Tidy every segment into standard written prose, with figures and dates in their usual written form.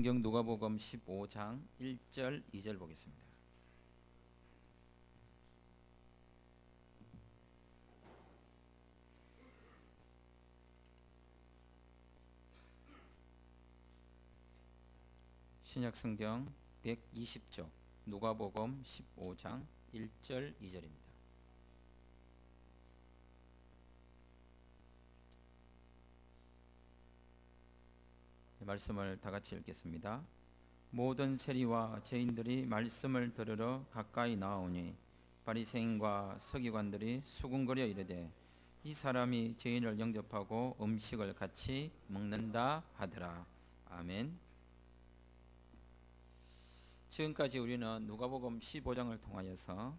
성경 누가복음 15장 1절 2절 보겠습니다. 신약성경 120쪽 누가복음 15장 1절 2절입니다. 말씀을 다 같이 읽겠습니다. 모든 세리와 죄인들이 말씀을 들으러 가까이 나오니 바리새인과 서기관들이 수군거려 이르되 이 사람이 죄인을 영접하고 음식을 같이 먹는다 하더라. 아멘. 지금까지 우리는 누가복음 15장을 통하여서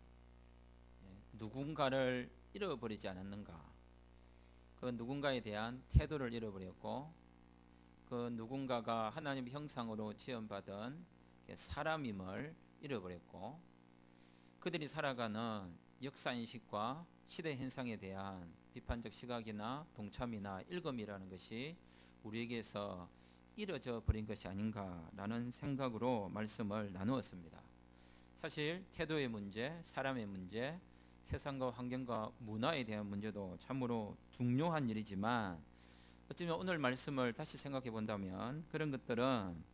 누군가를 잃어버리지 않았는가, 그 누군가에 대한 태도를 잃어버렸고, 그 누군가가 하나님의 형상으로 지음받은 사람임을 잃어버렸고, 그들이 살아가는 역사인식과 시대 현상에 대한 비판적 시각이나 동참이나 일검이라는 것이 우리에게서 잃어져 버린 것이 아닌가라는 생각으로 말씀을 나누었습니다. 사실 태도의 문제, 사람의 문제, 세상과 환경과 문화에 대한 문제도 참으로 중요한 일이지만, 어쩌면 오늘 말씀을 다시 생각해 본다면 그런 것들은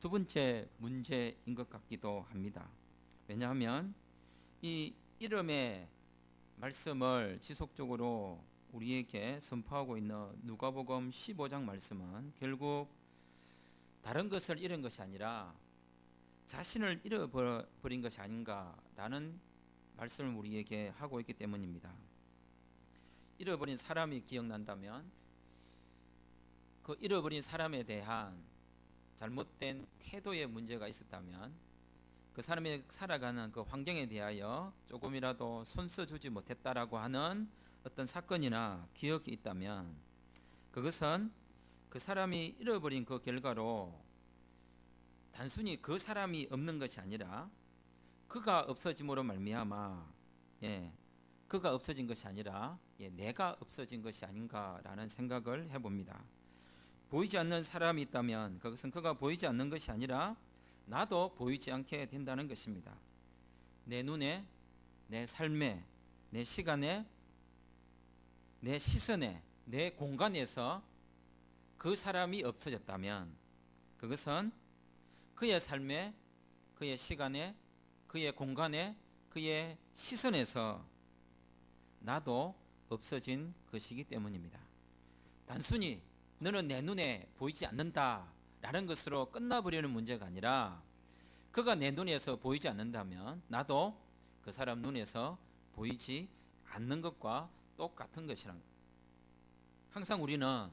두 번째 문제인 것 같기도 합니다. 왜냐하면 이 이름의 말씀을 지속적으로 우리에게 선포하고 있는 누가복음 15장 말씀은 결국 다른 것을 잃은 것이 아니라 자신을 잃어버린 것이 아닌가라는 말씀을 우리에게 하고 있기 때문입니다. 잃어버린 사람이 기억난다면 그 잃어버린 사람에 대한 잘못된 태도의 문제가 있었다면, 그 사람이 살아가는 그 환경에 대하여 조금이라도 손써주지 못했다라고 하는 어떤 사건이나 기억이 있다면, 그것은 그 사람이 잃어버린 그 결과로 단순히 그 사람이 없는 것이 아니라 그가 없어짐으로 말미암아 그가 없어진 것이 아니라 내가 없어진 것이 아닌가라는 생각을 해봅니다. 보이지 않는 사람이 있다면 그것은 그가 보이지 않는 것이 아니라 나도 보이지 않게 된다는 것입니다. 내 눈에, 내 삶에, 내 시간에, 내 시선에, 내 공간에서 그 사람이 없어졌다면 그것은 그의 삶에, 그의 시간에, 그의 공간에, 그의 시선에서 나도 없어진 것이기 때문입니다. 단순히 너는 내 눈에 보이지 않는다 라는 것으로 끝나버리는 문제가 아니라, 그가 내 눈에서 보이지 않는다면 나도 그 사람 눈에서 보이지 않는 것과 똑같은 것이란, 항상 우리는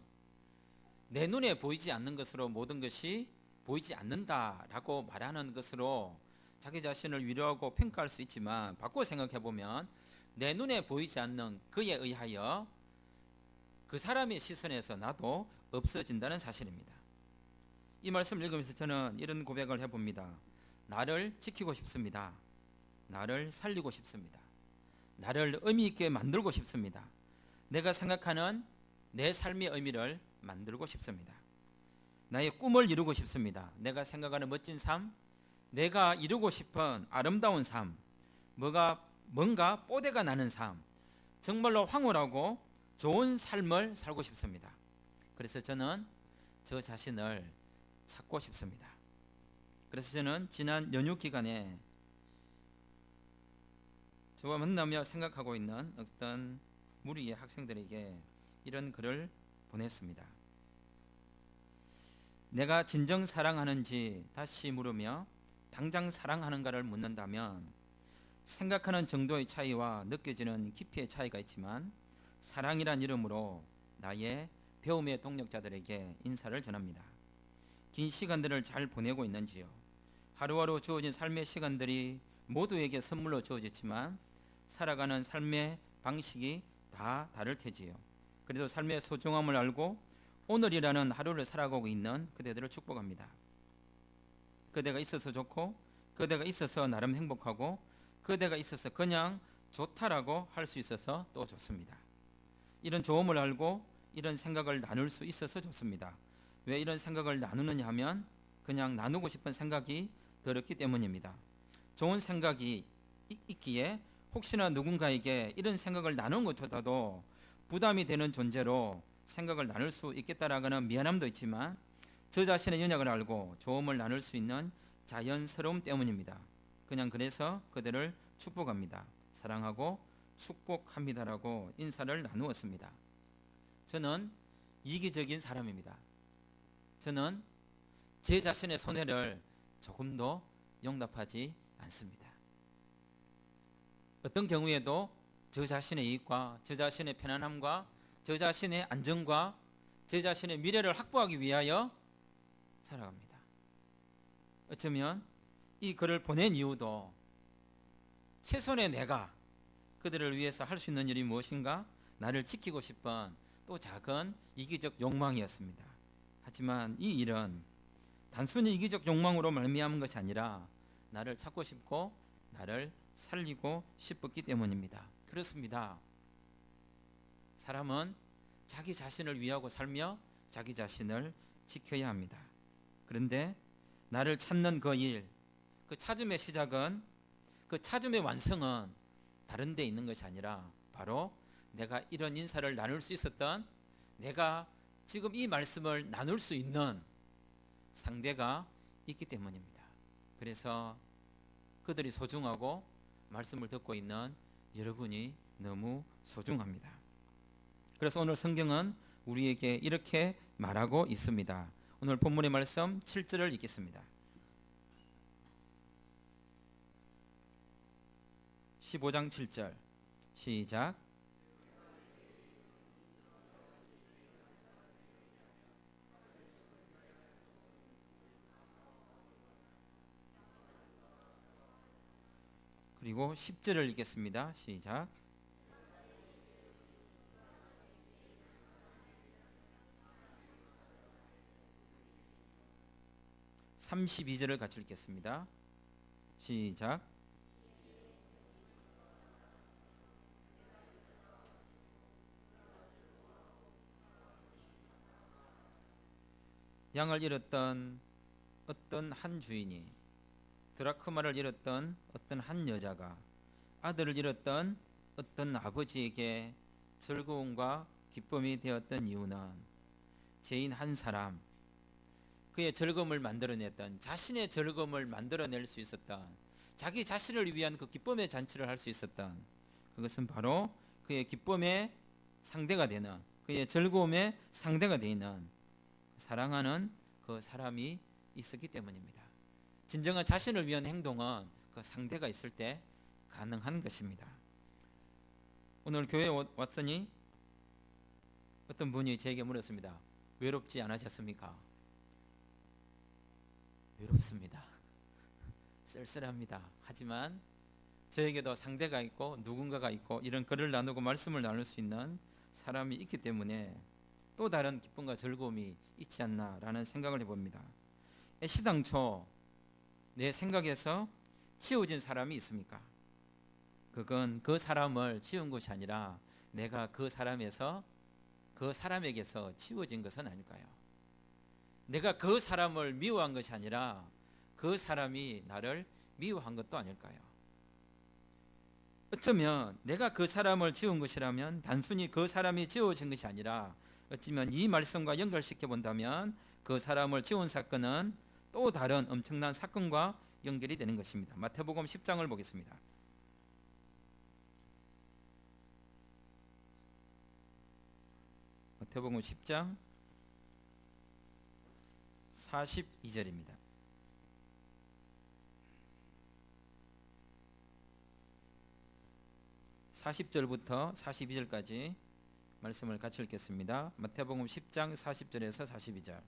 내 눈에 보이지 않는 것으로 모든 것이 보이지 않는다라고 말하는 것으로 자기 자신을 위로하고 평가할 수 있지만, 바꾸어 생각해 보면 내 눈에 보이지 않는 그에 의하여 그 사람의 시선에서 나도 없어진다는 사실입니다. 이 말씀을 읽으면서 저는 이런 고백을 해봅니다. 나를 지키고 싶습니다. 나를 살리고 싶습니다. 나를 의미 있게 만들고 싶습니다. 내가 생각하는 내 삶의 의미를 만들고 싶습니다. 나의 꿈을 이루고 싶습니다. 내가 생각하는 멋진 삶, 내가 이루고 싶은 아름다운 삶, 뭔가 뽀대가 나는 삶, 정말로 황홀하고 좋은 삶을 살고 싶습니다. 그래서 저는 저 자신을 찾고 싶습니다. 그래서 저는 지난 연휴 기간에 저와 만나며 생각하고 있는 어떤 무리의 학생들에게 이런 글을 보냈습니다. 내가 진정 사랑하는지 다시 물으며 당장 사랑하는가를 묻는다면, 생각하는 정도의 차이와 느껴지는 깊이의 차이가 있지만 사랑이란 이름으로 나의 배움의 동력자들에게 인사를 전합니다. 긴 시간들을 잘 보내고 있는지요? 하루하루 주어진 삶의 시간들이 모두에게 선물로 주어졌지만 살아가는 삶의 방식이 다 다를 테지요. 그래도 삶의 소중함을 알고 오늘이라는 하루를 살아가고 있는 그대들을 축복합니다. 그대가 있어서 좋고, 그대가 있어서 나름 행복하고, 그대가 있어서 그냥 좋다라고 할 수 있어서 또 좋습니다. 이런 좋음을 알고 이런 생각을 나눌 수 있어서 좋습니다. 왜 이런 생각을 나누느냐 하면 그냥 나누고 싶은 생각이 들었기 때문입니다. 좋은 생각이 있기에 혹시나 누군가에게 이런 생각을 나눈 것조차도 부담이 되는 존재로 생각을 나눌 수 있겠다라는 미안함도 있지만 저 자신의 연약을 알고 조언을 나눌 수 있는 자연스러움 때문입니다. 그냥 그래서 그들을 축복합니다. 사랑하고 축복합니다라고 인사를 나누었습니다. 저는 이기적인 사람입니다. 저는 제 자신의 손해를 조금도 용납하지 않습니다. 어떤 경우에도 저 자신의 이익과 저 자신의 편안함과 저 자신의 안정과 저 자신의 미래를 확보하기 위하여 살아갑니다. 어쩌면 이 글을 보낸 이유도 최선의 내가 그들을 위해서 할 수 있는 일이 무엇인가 나를 지키고 싶은 또 작은 이기적 욕망이었습니다. 하지만 이 일은 단순히 이기적 욕망으로 말미암은 것이 아니라 나를 찾고 싶고 나를 살리고 싶었기 때문입니다. 그렇습니다. 사람은 자기 자신을 위하고 살며 자기 자신을 지켜야 합니다. 그런데 나를 찾는 그 일, 그 찾음의 시작은, 그 찾음의 완성은 다른 데 있는 것이 아니라 바로 내가 이런 인사를 나눌 수 있었던, 내가 지금 이 말씀을 나눌 수 있는 상대가 있기 때문입니다. 그래서 그들이 소중하고 말씀을 듣고 있는 여러분이 너무 소중합니다. 그래서 오늘 성경은 우리에게 이렇게 말하고 있습니다. 오늘 본문의 말씀 7절을 읽겠습니다. 15장 7절 시작. 그리고 10절을 읽겠습니다. 시작. (32절을) 같이 읽겠습니다. 시작. 양을 잃었던 어떤 한 주인이, 드라크마를 잃었던 어떤 한 여자가, 아들을 잃었던 어떤 아버지에게 즐거움과 기쁨이 되었던 이유는 죄인 한 사람, 그의 즐거움을 만들어냈던, 자신의 즐거움을 만들어낼 수 있었던, 자기 자신을 위한 그 기쁨의 잔치를 할 수 있었던, 그것은 바로 그의 기쁨의 상대가 되는, 그의 즐거움의 상대가 되는 사랑하는 그 사람이 있었기 때문입니다. 진정한 자신을 위한 행동은 그 상대가 있을 때 가능한 것입니다. 오늘 교회에 왔더니 어떤 분이 제게 물었습니다. 외롭지 않으셨습니까? 외롭습니다. 쓸쓸합니다. 하지만 저에게도 상대가 있고 누군가가 있고 이런 글을 나누고 말씀을 나눌 수 있는 사람이 있기 때문에 또 다른 기쁨과 즐거움이 있지 않나라는 생각을 해봅니다. 애시당초 내 생각에서 치워진 사람이 있습니까? 그건 그 사람을 치운 것이 아니라 내가 그 사람에서, 그 사람에게서 치워진 것은 아닐까요? 내가 그 사람을 미워한 것이 아니라 그 사람이 나를 미워한 것도 아닐까요? 어쩌면 내가 그 사람을 지운 것이라면 단순히 그 사람이 지워진 것이 아니라 어쩌면 이 말씀과 연결시켜 본다면 그 사람을 지운 사건은 또 다른 엄청난 사건과 연결이 되는 것입니다. 마태복음 10장을 보겠습니다. 마태복음 10장 42절입니다. 40절부터 42절까지 말씀을 같이 읽겠습니다. 마태복음 10장 40절에서 42절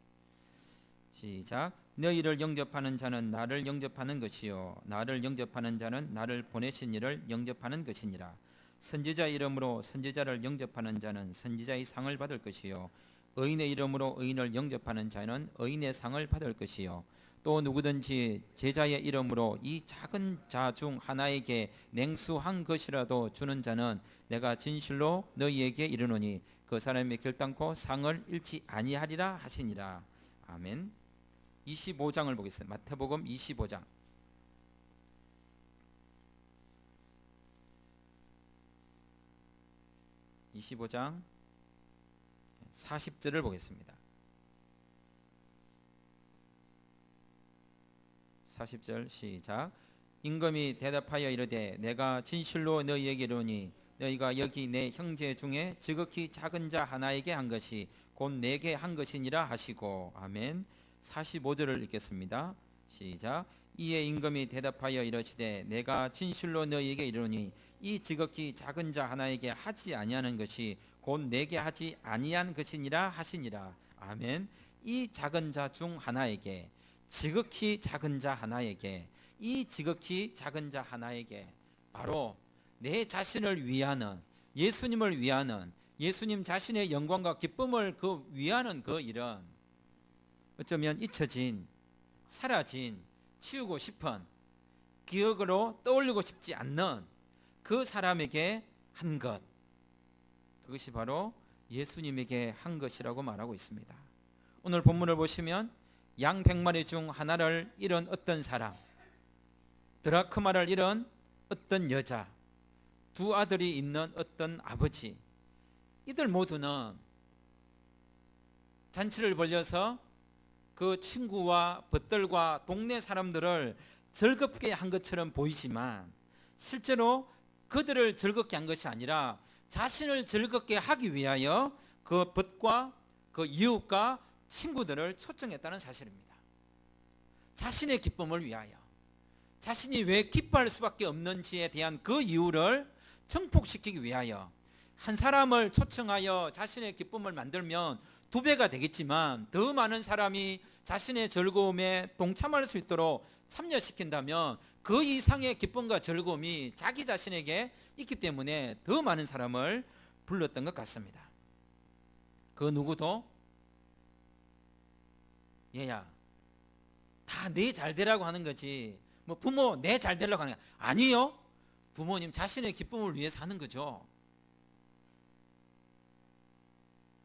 시작. 너희를 영접하는 자는 나를 영접하는 것이요 나를 영접하는 자는 나를 보내신 이를 영접하는 것이니라. 선지자 이름으로 선지자를 영접하는 자는 선지자의 상을 받을 것이요 의인의 이름으로 의인을 영접하는 자는 의인의 상을 받을 것이요 또 누구든지 제자의 이름으로 이 작은 자 중 하나에게 냉수한 것이라도 주는 자는 내가 진실로 너희에게 이르노니 그 사람이 결단코 상을 잃지 아니하리라 하시니라. 아멘. 25장을 보겠습니다. 마태복음 25장 25장 40절을 보겠습니다. 40절 시작. 임금이 대답하여 이르되 내가 진실로 너희에게 이르노니 너희가 여기 내 형제 중에 지극히 작은 자 하나에게 한 것이 곧 내게 한 것이니라 하시고. 아멘. 45절을 읽겠습니다. 시작. 이에 임금이 대답하여 이르시되 내가 진실로 너희에게 이르노니 이 지극히 작은 자 하나에게 하지 아니하는 것이 곧 내게 하지 아니한 것이니라 하시니라. 아멘. 이 작은 자 중 하나에게, 지극히 작은 자 하나에게, 이 지극히 작은 자 하나에게, 바로 내 자신을 위하는, 예수님을 위하는, 예수님 자신의 영광과 기쁨을 위하는 그 일은 어쩌면 잊혀진, 사라진, 치우고 싶은, 기억으로 떠올리고 싶지 않는 그 사람에게 한 것, 그것이 바로 예수님에게 한 것이라고 말하고 있습니다. 오늘 본문을 보시면 양 100마리 중 하나를 잃은 어떤 사람, 드라크마를 잃은 어떤 여자, 두 아들이 있는 어떤 아버지, 이들 모두는 잔치를 벌려서 그 친구와 벗들과 동네 사람들을 즐겁게 한 것처럼 보이지만 실제로 그들을 즐겁게 한 것이 아니라 자신을 즐겁게 하기 위하여 그 벗과 그 이웃과 친구들을 초청했다는 사실입니다. 자신의 기쁨을 위하여, 자신이 왜 기뻐할 수밖에 없는지에 대한 그 이유를 증폭시키기 위하여 한 사람을 초청하여 자신의 기쁨을 만들면 2배가 되겠지만 더 많은 사람이 자신의 즐거움에 동참할 수 있도록 참여시킨다면 그 이상의 기쁨과 즐거움이 자기 자신에게 있기 때문에 더 많은 사람을 불렀던 것 같습니다. 그 누구도 얘야 다 내 잘되라고 하는 거지, 뭐 부모 내 잘되라고 하는 거 아니요. 부모님 자신의 기쁨을 위해서 하는 거죠.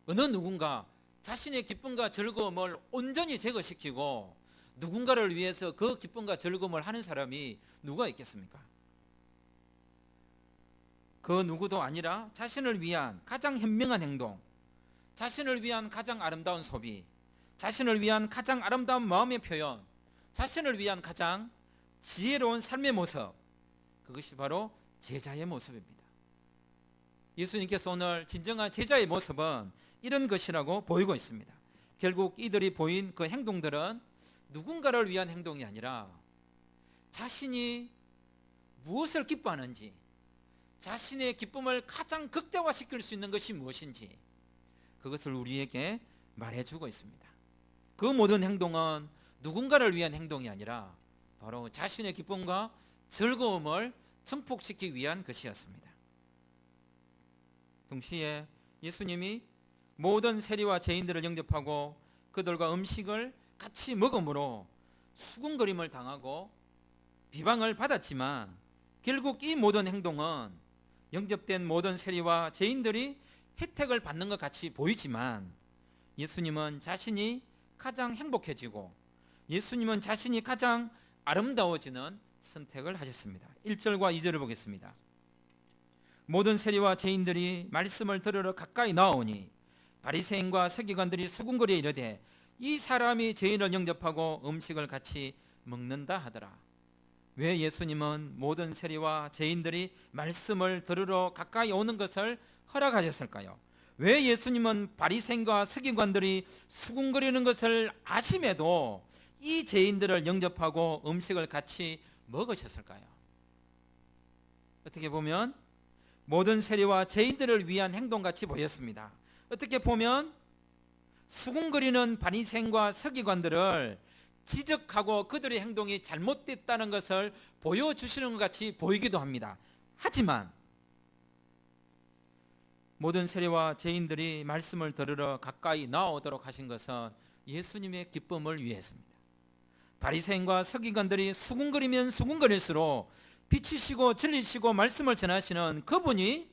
어느 누군가 자신의 기쁨과 즐거움을 온전히 제거시키고 누군가를 위해서 그 기쁨과 즐거움을 하는 사람이 누가 있겠습니까? 그 누구도 아니라 자신을 위한 가장 현명한 행동, 자신을 위한 가장 아름다운 소비, 자신을 위한 가장 아름다운 마음의 표현, 자신을 위한 가장 지혜로운 삶의 모습, 그것이 바로 제자의 모습입니다. 예수님께서 오늘 진정한 제자의 모습은 이런 것이라고 보이고 있습니다. 결국 이들이 보인 그 행동들은 누군가를 위한 행동이 아니라 자신이 무엇을 기뻐하는지, 자신의 기쁨을 가장 극대화시킬 수 있는 것이 무엇인지 그것을 우리에게 말해주고 있습니다. 그 모든 행동은 누군가를 위한 행동이 아니라 바로 자신의 기쁨과 즐거움을 증폭시키기 위한 것이었습니다. 동시에 예수님이 모든 세리와 죄인들을 영접하고 그들과 음식을 같이 먹음으로 수군거림을 당하고 비방을 받았지만 결국 이 모든 행동은 영접된 모든 세리와 죄인들이 혜택을 받는 것 같이 보이지만 예수님은 자신이 가장 행복해지고 예수님은 자신이 가장 아름다워지는 선택을 하셨습니다. 1절과 2절을 보겠습니다. 모든 세리와 죄인들이 말씀을 들으러 가까이 나오니 바리새인과 서기관들이 수군거리에 이르되 이 사람이 죄인을 영접하고 음식을 같이 먹는다 하더라. 왜 예수님은 모든 세리와 죄인들이 말씀을 들으러 가까이 오는 것을 허락하셨을까요? 왜 예수님은 바리새인과 서기관들이 수군거리는 것을 아심에도 이 죄인들을 영접하고 음식을 같이 먹으셨을까요? 어떻게 보면 모든 세리와 죄인들을 위한 행동같이 보였습니다. 어떻게 보면 수군거리는 바리새인과 서기관들을 지적하고 그들의 행동이 잘못됐다는 것을 보여주시는 것 같이 보이기도 합니다. 하지만 모든 세리와 죄인들이 말씀을 들으러 가까이 나오도록 하신 것은 예수님의 기쁨을 위해서입니다. 바리새인과 서기관들이 수군거리면 수군거릴수록 빛이시고 진리시고 말씀을 전하시는 그분이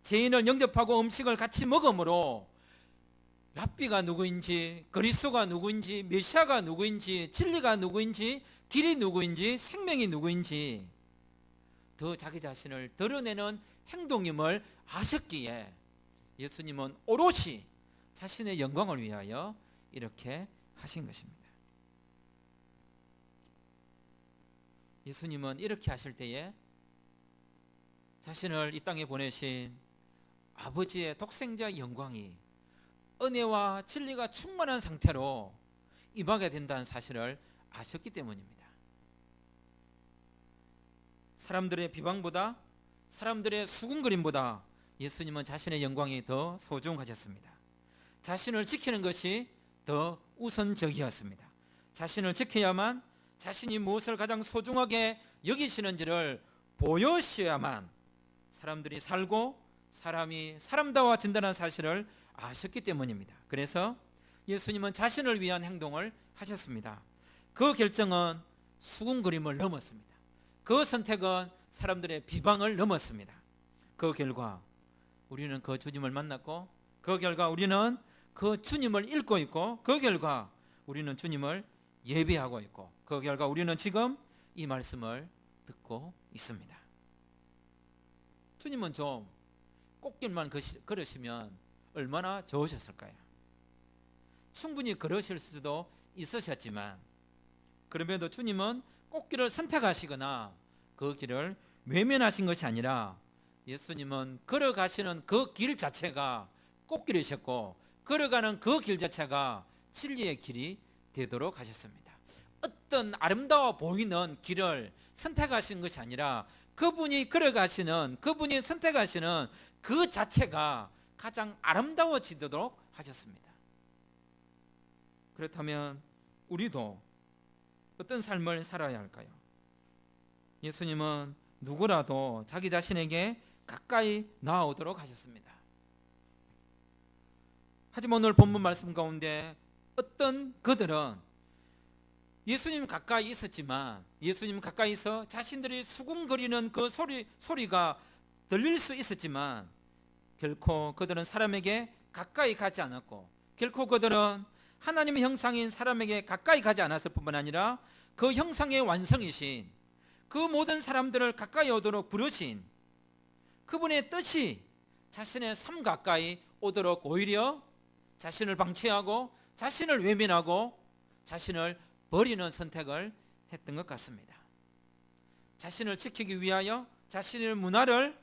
죄인을 영접하고 음식을 같이 먹음으로 랍비가 누구인지, 그리스도가 누구인지, 메시아가 누구인지, 진리가 누구인지, 길이 누구인지, 생명이 누구인지 더 자기 자신을 드러내는 행동임을 아셨기에 예수님은 오롯이 자신의 영광을 위하여 이렇게 하신 것입니다. 예수님은 이렇게 하실 때에 자신을 이 땅에 보내신 아버지의 독생자 영광이 은혜와 진리가 충만한 상태로 임하게 된다는 사실을 아셨기 때문입니다. 사람들의 비방보다, 사람들의 수군거림보다 예수님은 자신의 영광이 더 소중하셨습니다. 자신을 지키는 것이 더 우선적이었습니다. 자신을 지켜야만 자신이 무엇을 가장 소중하게 여기시는지를 보여셔야만 사람들이 살고 사람이 사람다워진다는 사실을 아셨기 때문입니다. 그래서 예수님은 자신을 위한 행동을 하셨습니다. 그 결정은 수군거림을 넘었습니다. 그 선택은 사람들의 비방을 넘었습니다. 그 결과 우리는 그 주님을 만났고, 그 결과 우리는 그 주님을 읽고 있고, 그 결과 우리는 주님을 예배하고 있고, 그 결과 우리는 지금 이 말씀을 듣고 있습니다. 주님은 좀 꽃길만 걸으시면 얼마나 좋으셨을까요? 충분히 걸으실 수도 있으셨지만 그럼에도 주님은 꽃길을 선택하시거나 그 길을 외면하신 것이 아니라 예수님은 걸어가시는 그 길 자체가 꽃길이셨고, 걸어가는 그 길 자체가 진리의 길이 되도록 하셨습니다. 어떤 아름다워 보이는 길을 선택하신 것이 아니라 그분이 걸어가시는, 그분이 선택하시는 그 자체가 가장 아름다워지도록 하셨습니다. 그렇다면 우리도 어떤 삶을 살아야 할까요? 예수님은 누구라도 자기 자신에게 가까이 나아오도록 하셨습니다. 하지만 오늘 본문 말씀 가운데 어떤 그들은 예수님 가까이 있었지만, 예수님 가까이서 자신들이 수군거리는 그 소리가 들릴 수 있었지만 결코 그들은 사람에게 가까이 가지 않았고, 결코 그들은 하나님의 형상인 사람에게 가까이 가지 않았을 뿐만 아니라 그 형상의 완성이신, 그 모든 사람들을 가까이 오도록 부르신 그분의 뜻이 자신의 삶 가까이 오도록 오히려 자신을 방치하고 자신을 외면하고 자신을 버리는 선택을 했던 것 같습니다. 자신을 지키기 위하여, 자신의 문화를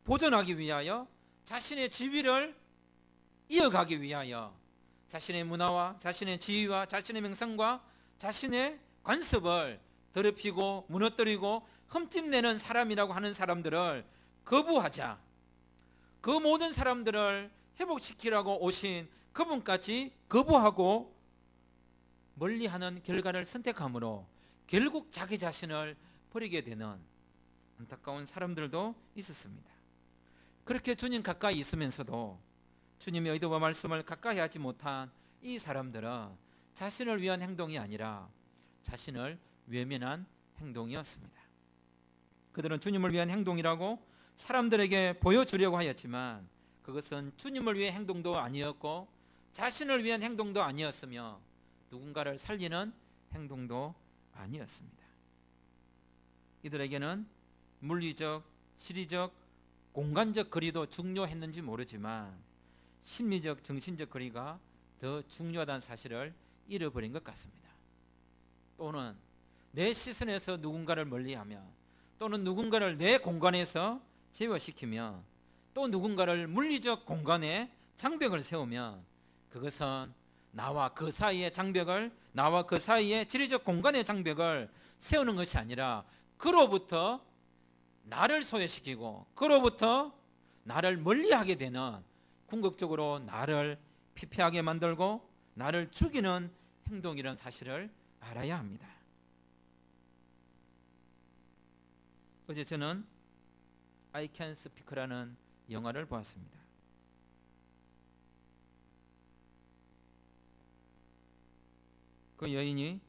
보존하기 위하여, 자신의 지위를 이어가기 위하여 자신의 문화와 자신의 지위와 자신의 명성과 자신의 관습을 더럽히고 무너뜨리고 흠집내는 사람이라고 하는 사람들을 거부하자, 그 모든 사람들을 회복시키라고 오신 그분까지 거부하고 멀리하는 결과를 선택함으로 결국 자기 자신을 버리게 되는 안타까운 사람들도 있었습니다. 그렇게 주님 가까이 있으면서도 주님의 의도와 말씀을 가까이 하지 못한 이 사람들은 자신을 위한 행동이 아니라 자신을 외면한 행동이었습니다. 그들은 주님을 위한 행동이라고 사람들에게 보여주려고 하였지만 그것은 주님을 위한 행동도 아니었고 자신을 위한 행동도 아니었으며 누군가를 살리는 행동도 아니었습니다. 이들에게는 물리적, 지리적, 공간적 거리도 중요했는지 모르지만 심리적, 정신적 거리가 더 중요하다는 사실을 잃어버린 것 같습니다. 또는 내 시선에서 누군가를 멀리하며, 또는 누군가를 내 공간에서 제어시키며, 또 누군가를 물리적 공간에 장벽을 세우면 그것은 나와 그 사이의 장벽을, 나와 그 사이의 지리적 공간의 장벽을 세우는 것이 아니라 그로부터 나를 소외시키고 그로부터 나를 멀리하게 되는, 궁극적으로 나를 피폐하게 만들고 나를 죽이는 행동이라는 사실을 알아야 합니다. 어제 저는 I Can Speak라는 영화를 보았습니다. 그 여인이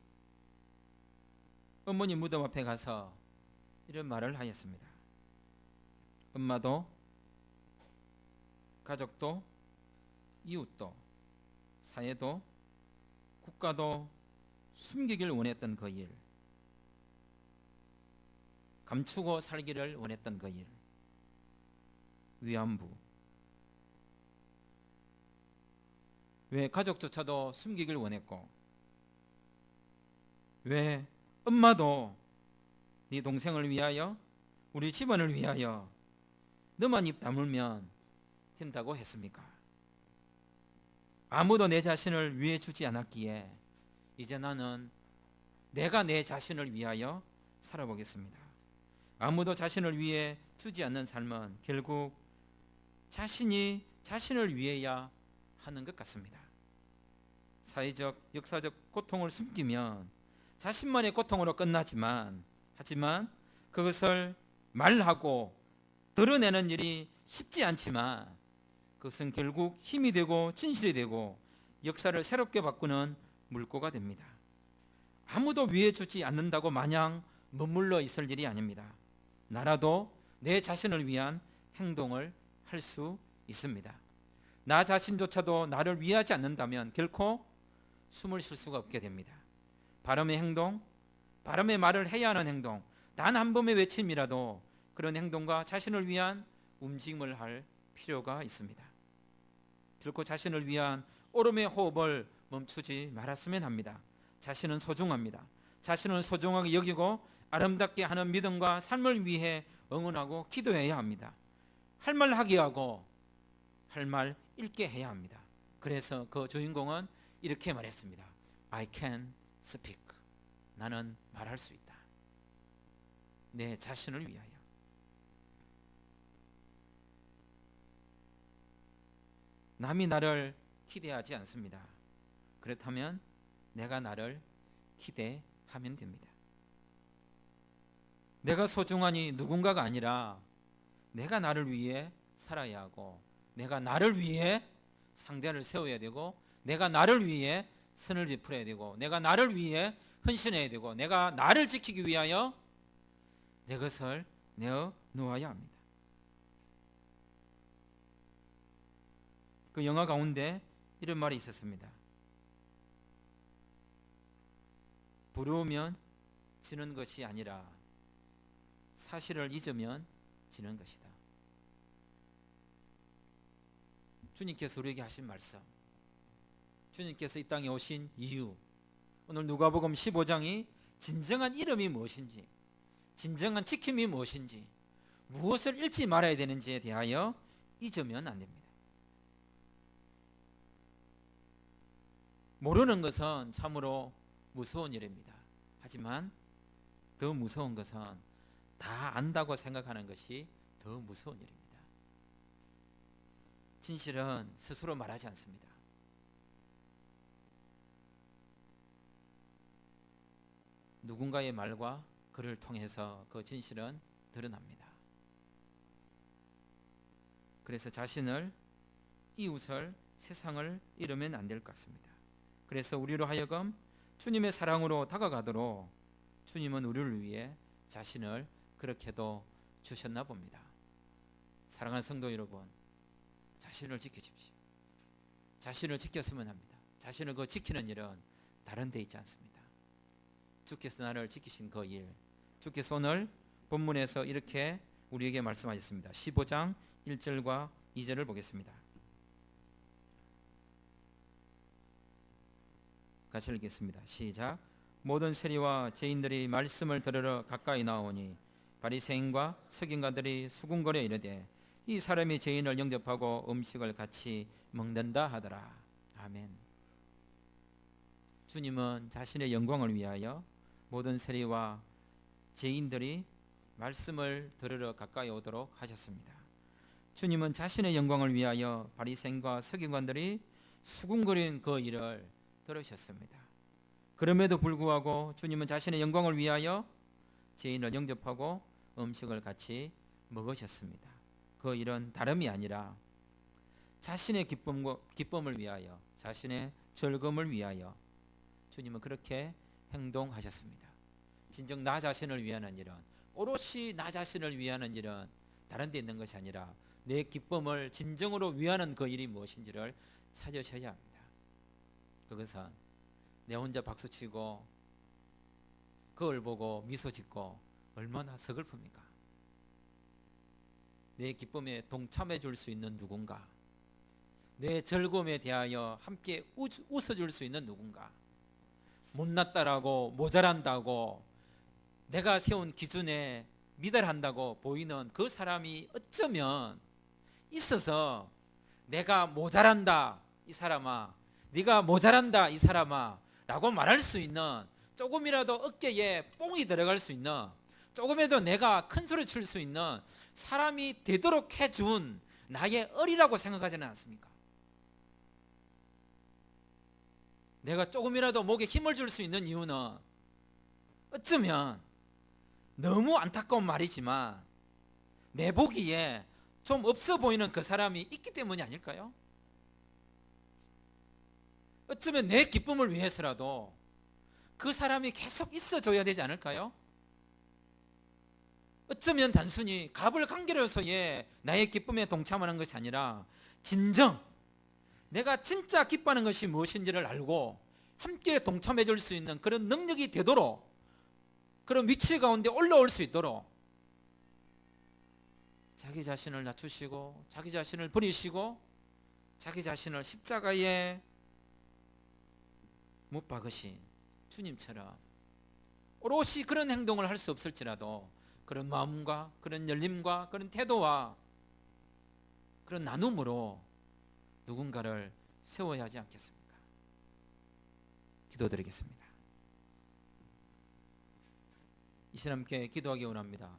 어머니 무덤 앞에 가서 이런 말을 하였습니다. 엄마도 가족도 이웃도 사회도 국가도 숨기길 원했던 그 일, 감추고 살기를 원했던 그 일, 위안부. 왜 가족조차도 숨기길 원했고, 왜 엄마도 네 동생을 위하여, 우리 집안을 위하여 너만 입 다물면 된다고 했습니까? 아무도 내 자신을 위해 주지 않았기에 이제 나는 내가 내 자신을 위하여 살아보겠습니다. 아무도 자신을 위해 주지 않는 삶은 결국 자신이 자신을 위해야 하는 것 같습니다. 사회적, 역사적 고통을 숨기면 자신만의 고통으로 끝나지만, 하지만 그것을 말하고 드러내는 일이 쉽지 않지만 그것은 결국 힘이 되고 진실이 되고 역사를 새롭게 바꾸는 물꼬가 됩니다. 아무도 위해 주지 않는다고 마냥 머물러 있을 일이 아닙니다. 나라도 내 자신을 위한 행동을 할 수 있습니다. 나 자신조차도 나를 위하지 않는다면 결코 숨을 쉴 수가 없게 됩니다. 바람의 행동, 바람의 말을 해야 하는 행동, 단 한 번의 외침이라도 그런 행동과 자신을 위한 움직임을 할 필요가 있습니다. 결코 자신을 위한 오름의 호흡을 멈추지 말았으면 합니다. 자신은 소중합니다. 자신을 소중하게 여기고 아름답게 하는 믿음과 삶을 위해 응원하고 기도해야 합니다. 할 말 하게 하고 할 말 읽게 해야 합니다. 그래서 그 주인공은 이렇게 말했습니다. I can speak. 나는 말할 수 있다. 내 자신을 위하여. 남이 나를 기대하지 않습니다. 그렇다면 내가 나를 기대하면 됩니다. 내가 소중하니 누군가가 아니라 내가 나를 위해 살아야 하고, 내가 나를 위해 상대를 세워야 되고, 내가 나를 위해 선을 베풀어야 되고, 내가 나를 위해 헌신해야 되고, 내가 나를 지키기 위하여 내 것을 내어 놓아야 합니다. 그 영화 가운데 이런 말이 있었습니다. 부러우면 지는 것이 아니라 사실을 잊으면 지는 것이다. 주님께서 우리에게 하신 말씀, 주님께서 이 땅에 오신 이유, 오늘 누가복음 15장이 진정한 이름이 무엇인지, 진정한 지킴이 무엇인지, 무엇을 잃지 말아야 되는지에 대하여 잊으면 안 됩니다. 모르는 것은 참으로 무서운 일입니다. 하지만 더 무서운 것은 다 안다고 생각하는 것이 더 무서운 일입니다. 진실은 스스로 말하지 않습니다. 누군가의 말과 글을 통해서 그 진실은 드러납니다. 그래서 자신을, 이웃을, 세상을 잃으면 안 될 것 같습니다. 그래서 우리로 하여금 주님의 사랑으로 다가가도록 주님은 우리를 위해 자신을 그렇게도 주셨나 봅니다. 사랑하는 성도 여러분, 자신을 지키십시오. 자신을 지켰으면 합니다. 자신을 그 지키는 일은 다른 데 있지 않습니다. 주께서 나를 지키신 그 일, 주께서 오늘 본문에서 이렇게 우리에게 말씀하셨습니다. 15장 1절과 2절을 보겠습니다. 같이 읽겠습니다. 시작. 모든 세리와 죄인들이 말씀을 들으러 가까이 나오니 바리새인과 서기관들이 수군거려 이르되 이 사람이 죄인을 영접하고 음식을 같이 먹는다 하더라. 아멘. 주님은 자신의 영광을 위하여 모든 세리와 죄인들이 말씀을 들으러 가까이 오도록 하셨습니다. 주님은 자신의 영광을 위하여 바리새인과 서기관들이 수군거린 그 일을 들으셨습니다. 그럼에도 불구하고 주님은 자신의 영광을 위하여 죄인을 영접하고 음식을 같이 먹으셨습니다. 그 일은 다름이 아니라 자신의 기쁨을 위하여, 자신의 즐거움을 위하여 주님은 그렇게 행동하셨습니다. 진정 나 자신을 위하는 일은, 오롯이 나 자신을 위하는 일은 다른 데 있는 것이 아니라 내 기쁨을 진정으로 위하는 그 일이 무엇인지를 찾으셔야 합니다. 그것은 내 혼자 박수치고 그걸 보고 미소 짓고 얼마나 서글픕니까? 내 기쁨에 동참해 줄 수 있는 누군가, 내 즐거움에 대하여 함께 웃어줄 수 있는 누군가, 못났다라고 모자란다고 내가 세운 기준에 미달한다고 보이는 그 사람이 어쩌면 있어서 내가 모자란다 이 사람아, 네가 모자란다 이 사람아 라고 말할 수 있는, 조금이라도 어깨에 뽕이 들어갈 수 있는, 조금이라도 내가 큰 소리 칠 수 있는 사람이 되도록 해준 나의 을이라고 생각하지는 않습니까? 내가 조금이라도 목에 힘을 줄 수 있는 이유는 어쩌면 너무 안타까운 말이지만 내 보기에 좀 없어 보이는 그 사람이 있기 때문이 아닐까요? 어쩌면 내 기쁨을 위해서라도 그 사람이 계속 있어줘야 되지 않을까요? 어쩌면 단순히 갑을 관계로서의 나의 기쁨에 동참하는 것이 아니라 진정 내가 진짜 기뻐하는 것이 무엇인지를 알고 함께 동참해 줄 수 있는 그런 능력이 되도록, 그런 위치 가운데 올라올 수 있도록 자기 자신을 낮추시고 자기 자신을 버리시고 자기 자신을 십자가에 못 박으신 주님처럼 오롯이 그런 행동을 할 수 없을지라도 그런 마음과 그런 열림과 그런 태도와 그런 나눔으로 누군가를 세워야 하지 않겠습니까? 기도드리겠습니다. 이 시간 함께 기도하기 원합니다.